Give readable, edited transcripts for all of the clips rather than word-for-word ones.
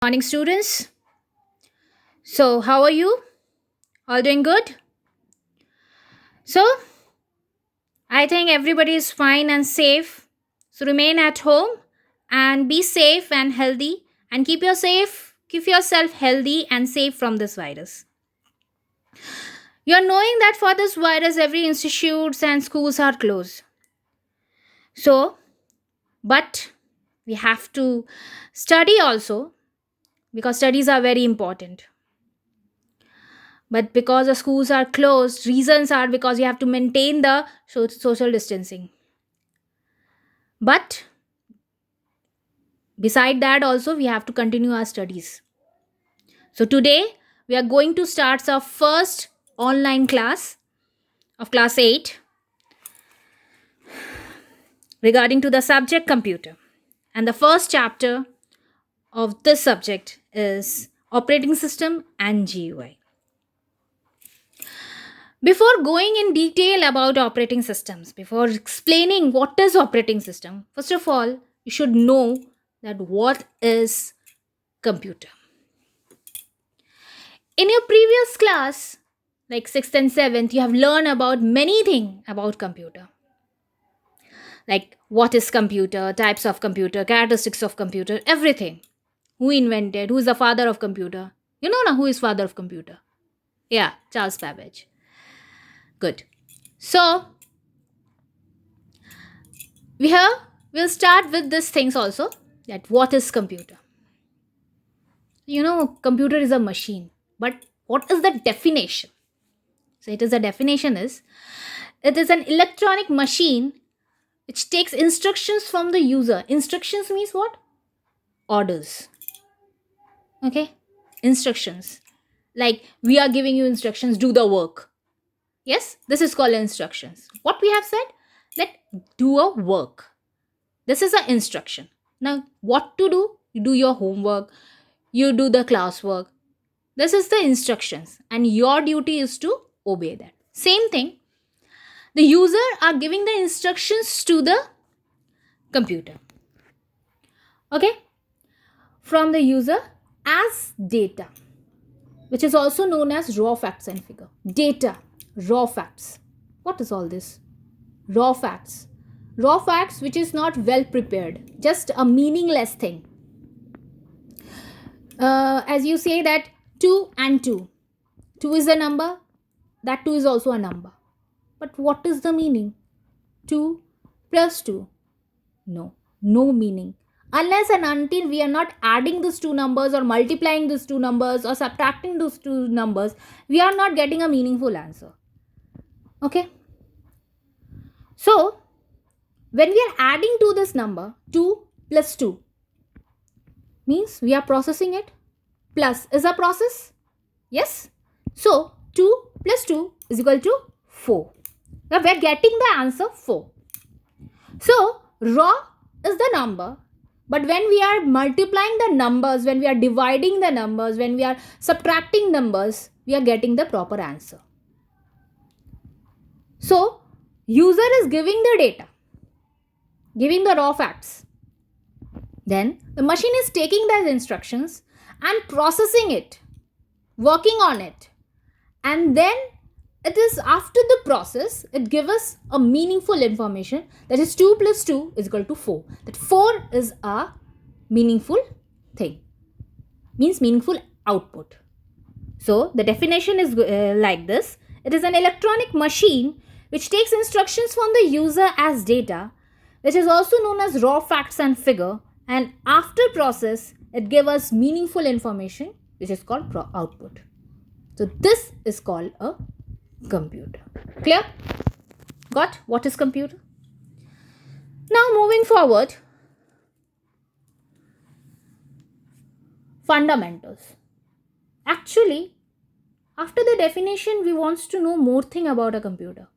Morning, students. So, how are you? All doing good? So, I think everybody is fine and safe. So, remain at home and be safe and healthy and keep yourself healthy and safe from this virus. You're knowing that for this virus, every institutes and schools are closed. So, but we have to study also because studies are very important. But because the schools are closed, reasons are because you have to maintain the social distancing. But beside that, also, we have to continue our studies. So today, we are going to start our first online class of class 8 regarding to the subject computer. And the first chapter of this subject is operating system and GUI. Before going in detail about operating systems, before explaining what is operating system, first of all, you should know that what is computer. In your previous class, like 6th and 7th, you have learned about many things about computer. Like what is computer, types of computer, characteristics of computer, everything. Who invented, who is the father of computer? You know now who is father of computer? Yeah, Charles Babbage. Good. So, we'll start with these things also. That what is computer? Computer is a machine. But what is the definition? So it is a definition is it is an electronic machine which takes instructions from the user. Instructions means what? Orders. Okay? Instructions. Like we are giving you instructions, do the work. Yes, this is called instructions. What we have said? That do a work. This is an instruction. Now, what to do? You do your homework, you do the classwork. This is the instructions, and your duty is to obey that. Same thing. The user are giving the instructions to the computer. Okay? From the user as data, which is also known as raw facts and figure. Data, raw facts. What is all this? Raw facts. Raw facts which is not well prepared, just a meaningless thing. As you say that 2 and 2. 2 is a number, that 2 is also a number. But what is the meaning? 2 plus 2. No meaning. Unless and until we are not adding these two numbers or multiplying these two numbers or subtracting those two numbers, we are not getting a meaningful answer. Okay? So, when we are adding to this number, 2 plus 2, means we are processing it. Plus is a process. Yes? So, 2 plus 2 is equal to 4. Now, we are getting the answer 4. So, raw is the number. But when we are multiplying the numbers, when we are dividing the numbers, when we are subtracting numbers, we are getting the proper answer. So, user is giving the data, giving the raw facts. Then, the machine is taking those instructions and processing it, working on it. And then, it is after the process, it gives us a meaningful information, that is 2 plus 2 is equal to 4. That 4 is a meaningful thing, means meaningful output. So the definition is like this. It is an electronic machine which takes instructions from the user as data, which is also known as raw facts and figure, and after process it gives us meaningful information which is called output. So this is called a computer. Clear? Got what is computer? Now moving forward, fundamentals. Actually, after the definition, we want to know more thing about a computer.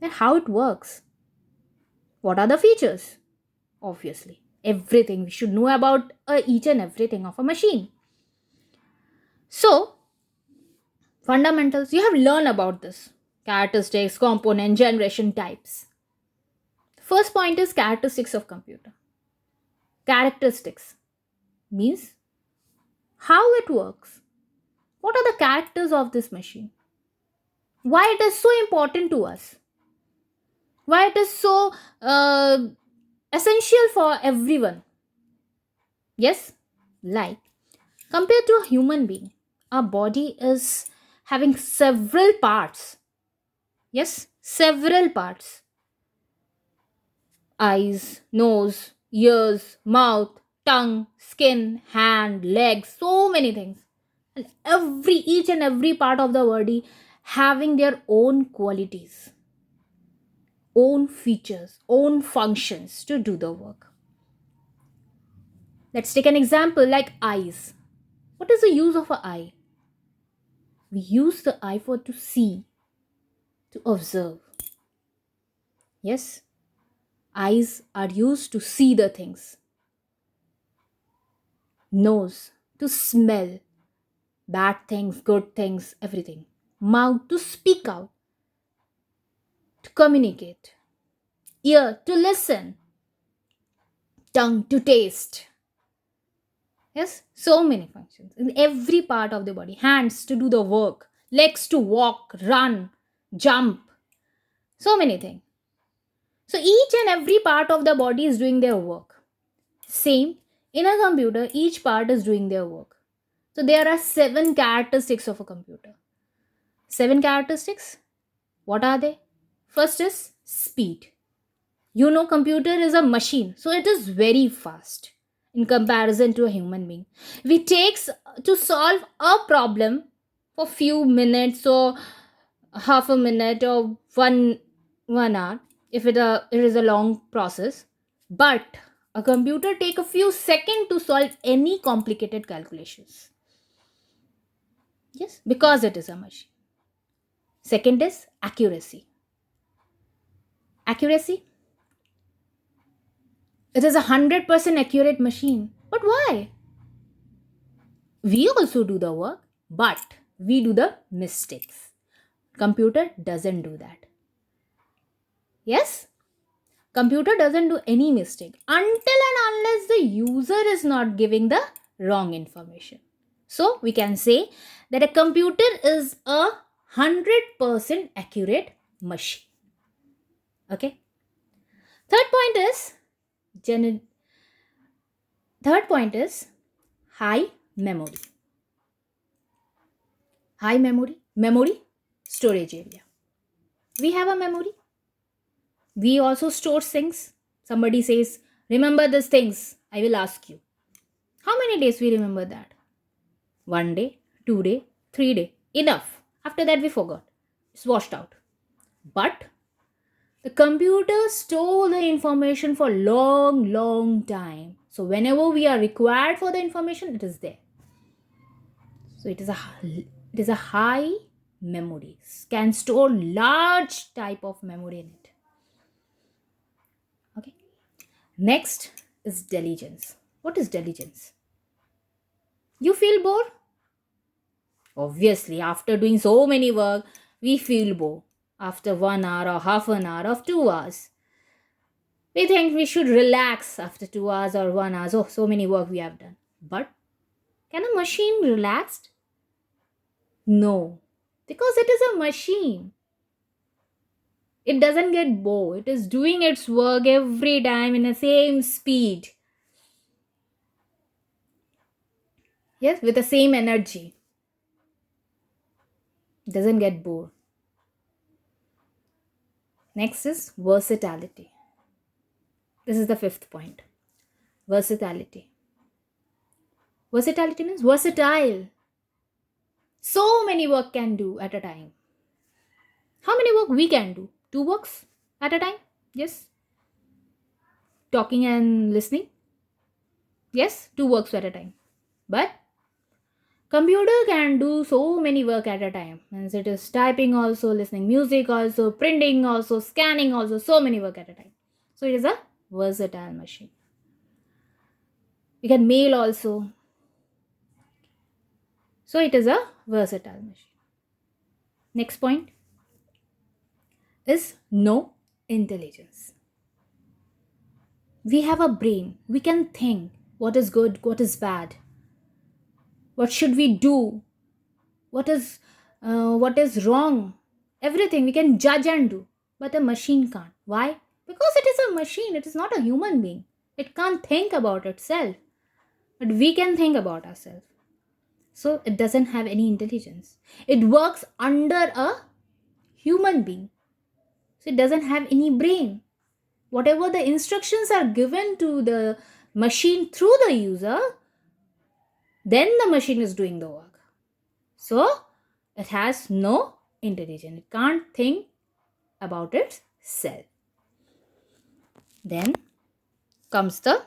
Then how it works. What are the features? Obviously, everything. We should know about each and everything of a machine. So, fundamentals, you have learned about this. Characteristics, component, generation types. First point is characteristics of computer. Characteristics means how it works, what are the characters of this machine, why it is so important to us, why it is so uh, essential for everyone. Yes, like compared to a human being, our body is having several parts. Yes, several parts: eyes, nose, ears, mouth, tongue, skin, hand, legs, so many things. And each and every part of the body having their own qualities, own features, own functions to do the work. Let's take an example like eyes. What is the use of an eye? We use the eye for to see, to observe. Yes, eyes are used to see the things. Nose to smell bad things, good things, everything. Mouth to speak out, to communicate. Ear to listen. Tongue to taste. Yes, so many functions in every part of the body. Hands to do the work, legs to walk, run, jump, so many things. So each and every part of the body is doing their work. Same in a computer, each part is doing their work. So there are seven characteristics of a computer. Seven characteristics. What are they? First is speed. You know, computer is a machine, so it is very fast in comparison to a human being. We takes to solve a problem for few minutes or half a minute or one hour if it is a long process, but a computer take a few seconds to solve any complicated calculations. Yes, because it is a machine. Second is accuracy. Accuracy, it is 100% accurate machine. But why? We also do the work, but we do the mistakes. Computer doesn't do that. Yes? Computer doesn't do any mistake until and unless the user is not giving the wrong information. So we can say that a computer is a 100% accurate machine. Okay. Third point is gen- Third point is high memory. High memory storage area. We have a memory. We also store things. Somebody says, remember these things. I will ask you. How many days we remember that? 1 day, 2 day, 3 day. Enough. After that we forgot. It's washed out. But the computer store the information for long time. So whenever we are required for the information, it is there. So it is a high memory. Can store large type of memory in it. Okay. Next is diligence. What is diligence? You feel bored? Obviously, after doing so many work, we feel bored. After 1 hour or half an hour of 2 hours, we think we should relax after 2 hours or 1 hour. Oh, so many work we have done. But can a machine relax? No, because it is a machine. It doesn't get bored. It is doing its work every time in the same speed. Yes, with the same energy. It doesn't get bored. Next is versatility. This is the fifth point. Versatility. Versatility means versatile. So many work can do at a time. How many work we can do? 2 works at a time? Yes. Talking and listening? Yes, 2 works at a time. But computer can do so many work at a time. Means it is typing also, listening music also, printing also, scanning also, so many work at a time. So it is a versatile machine. We can mail also. So it is a versatile machine. Next point is no intelligence. We have a brain. We can think what is good, what is bad. what should we do, what is wrong, everything we can judge and do, but a machine can't. Why? Because it is a machine, it is not a human being. It can't think about itself, but we can think about ourselves. So it doesn't have any intelligence. It works under a human being, so it doesn't have any brain. Whatever the instructions are given to the machine through the user, then the machine is doing the work. So it has no intelligence. It can't think about itself. Then comes the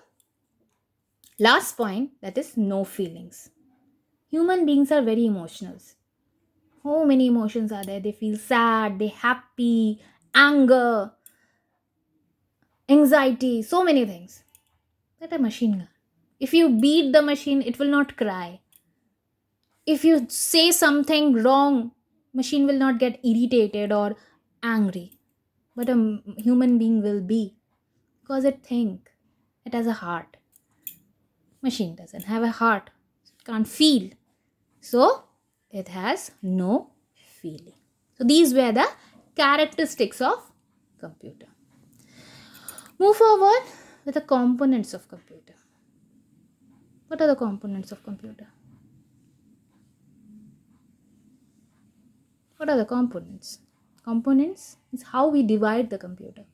last point, that is no feelings. Human beings are very emotional. So many emotions are there. They feel sad, they happy, anger, anxiety, so many things. But a machine gun, if you beat the machine, it will not cry. If you say something wrong, machine will not get irritated or angry. But a human being will be, because it think, it has a heart. Machine doesn't have a heart, it can't feel, so it has no feeling. So these were the characteristics of computer. Move forward with the components of computer. What are the components of computer? What are the components? Components is how we divide the computer.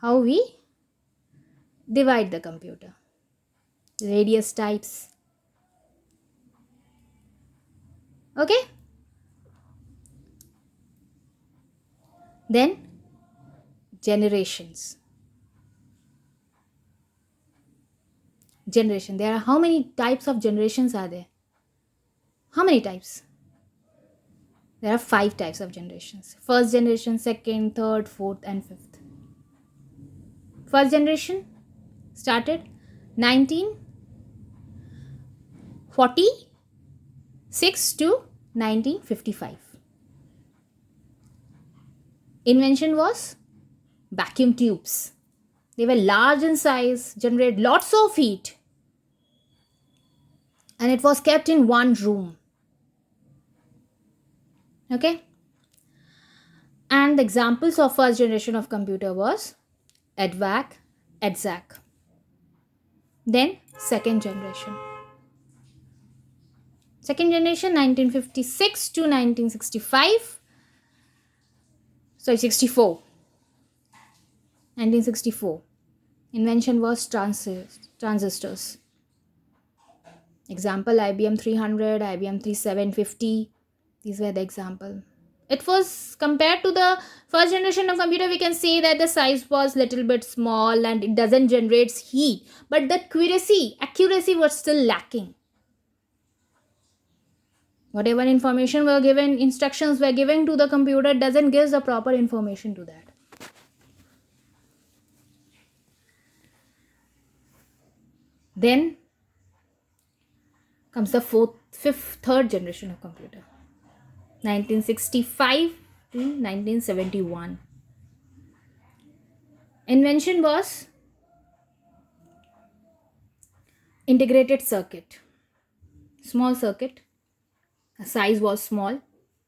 How we divide the computer. Various types. Okay? Then generations. Generation. There are how many types of generations are there? How many types? There are 5 types of generations. First generation, second, third, fourth, and fifth. First generation started 1946 to 1955. Invention was vacuum tubes. They were large in size, generate lots of heat, and it was kept in one room. Okay? And the examples of first generation of computer was EDVAC, EDZAC. Then second generation. Second generation 1956 to 1965. Sorry, 64. 1964. Invention was transistors. Example IBM 300, IBM 3750. These were the example. It was compared to the first generation of computer, we can say that the size was little bit small and it doesn't generate heat, but the accuracy was still lacking. Whatever information were given, instructions were given to the computer, doesn't give the proper information to that. Then comes the third generation of computer, 1965 to 1971. Invention was integrated circuit. Small circuit. The size was small,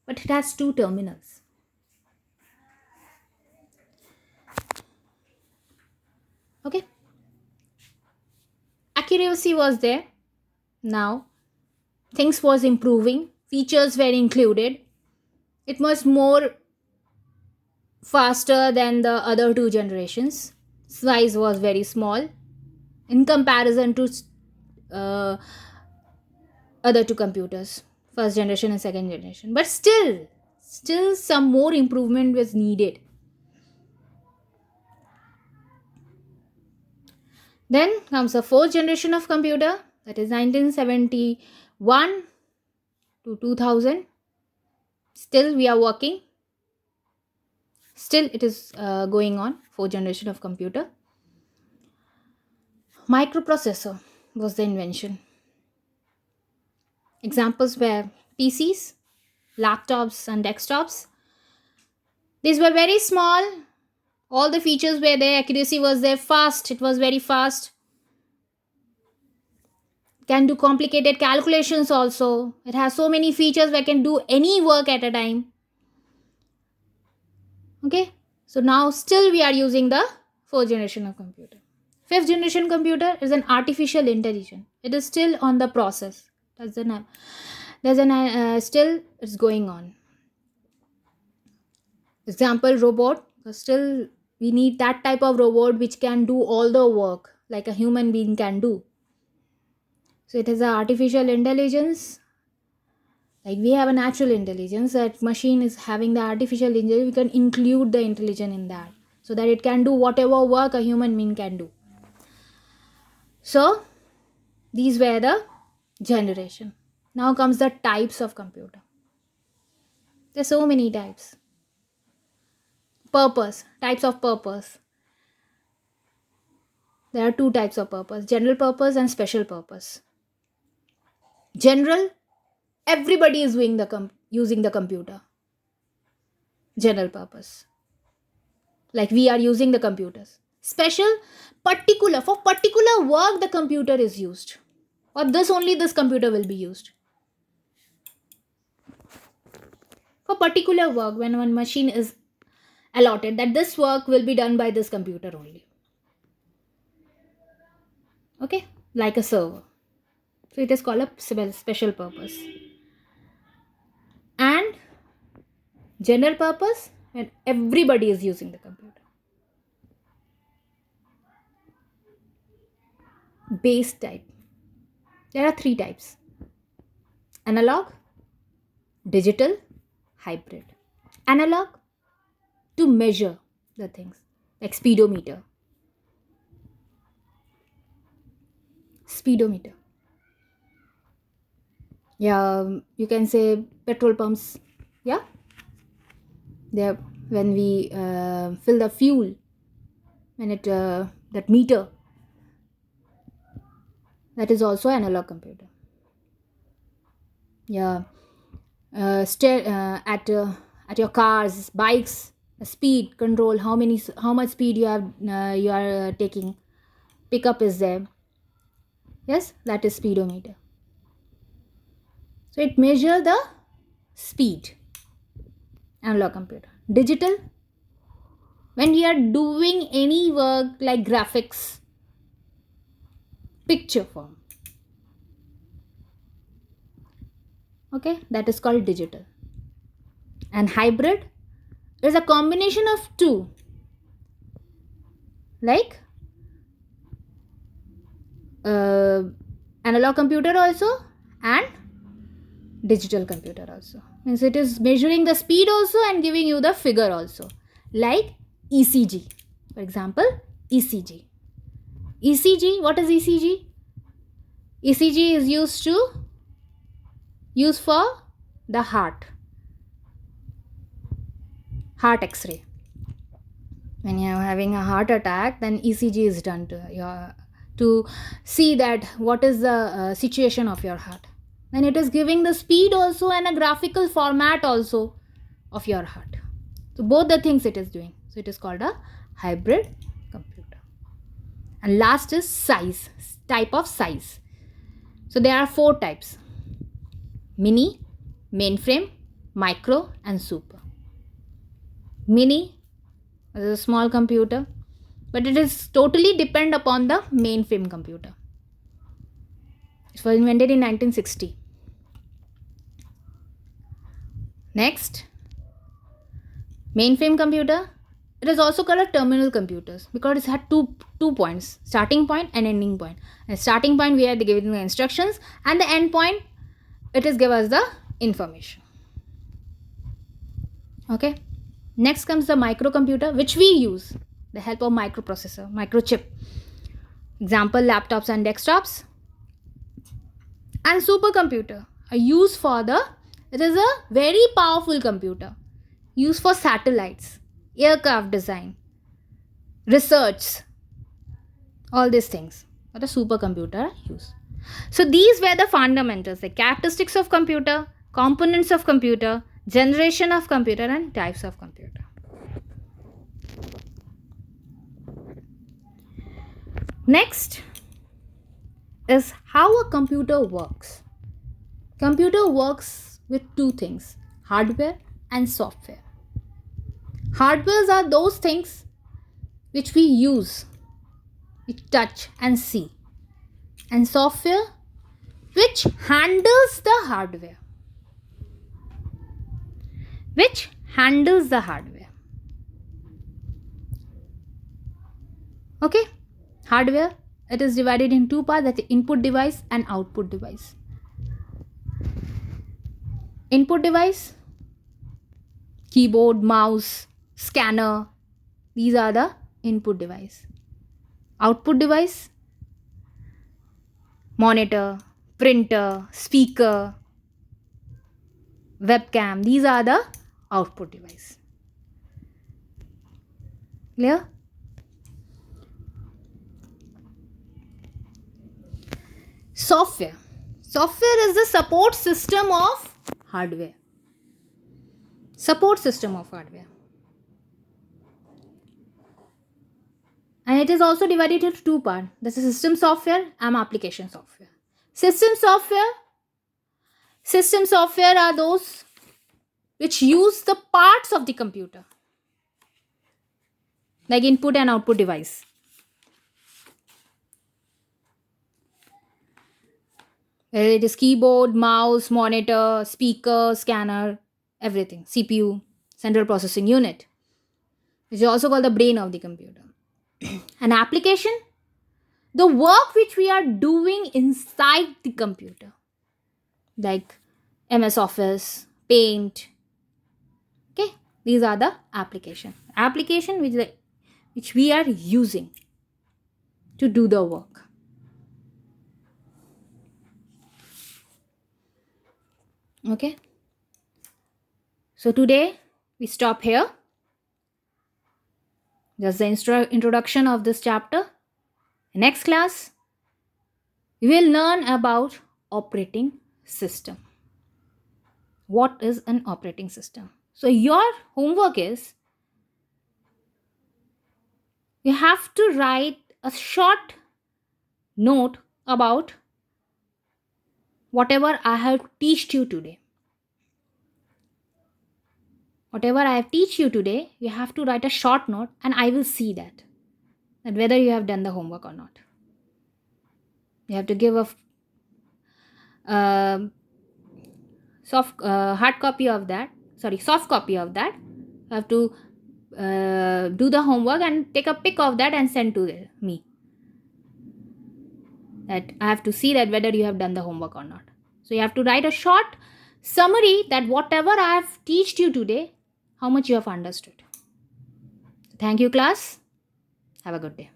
but it has 2 terminals. Okay. Accuracy was there. Now things was improving, features were included, it was more faster than the other 2 generations. Size was very small in comparison to other 2 computers, first generation and second generation, but still some more improvement was needed. Then comes the fourth generation of computer, that is 1971 to 2000. Still we are working. Still it is going on, fourth generation of computer. Microprocessor was the invention. Examples were PCs, laptops and desktops. These were very small. All the features were there. Accuracy was there. Fast. It was very fast. can do complicated calculations also. It has so many features where it can do any work at a time. Okay, so now still we are using the fourth generation of computer. Fifth generation computer is an artificial intelligence. It is still on the process. Still it's going on. Example, robot. Still we need that type of robot which can do all the work like a human being can do. So it is a artificial intelligence. Like we have a natural intelligence, that machine is having the artificial intelligence. We can include the intelligence in that so that it can do whatever work a human being can do. So these were the generation. Now comes the types of computer. There's so many types. Purpose, types of purpose. There are two types of purpose: general purpose and special purpose. General, everybody is doing using the computer. General purpose, like we are using the computers. Special, particular, for particular work the computer is used, or this only this computer will be used for particular work. When one machine is allotted that this work will be done by this computer only. Okay, like a server. So it is called a special purpose. And general purpose, when everybody is using the computer. Base type. There are three types: analog, digital, hybrid. Analog, to measure the things, like speedometer. Speedometer. Yeah, you can say petrol pumps. Yeah, there when we fill the fuel, when it that meter, that is also analog computer. Yeah, at your cars, bikes, speed control, how much speed you are taking, pickup is there. Yes, that is speedometer. So it measures the speed. Analog computer. Digital, when you are doing any work like graphics, picture form. Okay, that is called digital. And hybrid is a combination of two, like analog computer also and digital computer also. Means it is measuring the speed also and giving you the figure also, like ECG. For example, ECG. ECG, what is ECG? ECG is used for the heart x-ray. When you are having a heart attack, then ECG is done to see that what is the situation of your heart. And it is giving the speed also and a graphical format also of your heart. So both the things it is doing. So it is called a hybrid computer. And last is size, type of size. So there are four types: mini, mainframe, micro, and super. Mini is a small computer, but it is totally depend upon the mainframe computer. It was invented in 1960. Next, mainframe computer. It is also called a terminal computers because it had two points: starting point and ending point. And starting point where they give the instructions, and the end point it is give us the information. Okay. Next comes the microcomputer, which we use the help of microprocessor, microchip. Example, laptops and desktops. And supercomputer are used for it is a very powerful computer used for satellites, aircraft design, research, all these things. What a supercomputer use. So these were the fundamentals, the characteristics of computer, components of computer, generation of computer, and types of computer. Next is how a computer works. Computer works with two things, hardware and software. Hardwares are those things which we use, we touch and see, and software which handles the hardware. Which handles the hardware. Okay, hardware, it is divided in two parts, that is input device and output device. Input device, keyboard, mouse, scanner, these are the input device. Output device, monitor, printer, speaker, webcam, these are the output device. Clear? Software. Software is the support system of hardware. Support system of hardware. And it is also divided into two parts. This is system software and application software. System software are those which use the parts of the computer, like input and output device. Whether it is keyboard, mouse, monitor, speaker, scanner, everything. CPU, central processing unit, which is also called the brain of the computer. An application, the work which we are doing inside the computer, like MS Office, Paint. Okay, these are the application which we are using to do the work. Okay, so today we stop here. Just the introduction of this chapter. Next class, we will learn about operating system. What is an operating system? So your homework is, you have to write a short note about whatever I have taught you today. Whatever I have taught you today, you have to write a short note, and I will see that whether you have done the homework or not. You have to give a soft copy of that. You have to do the homework and take a pic of that and send to me. That I have to see that whether you have done the homework or not. So you have to write a short summary that whatever I have taught you today, how much you have understood. Thank you, class. Have a good day.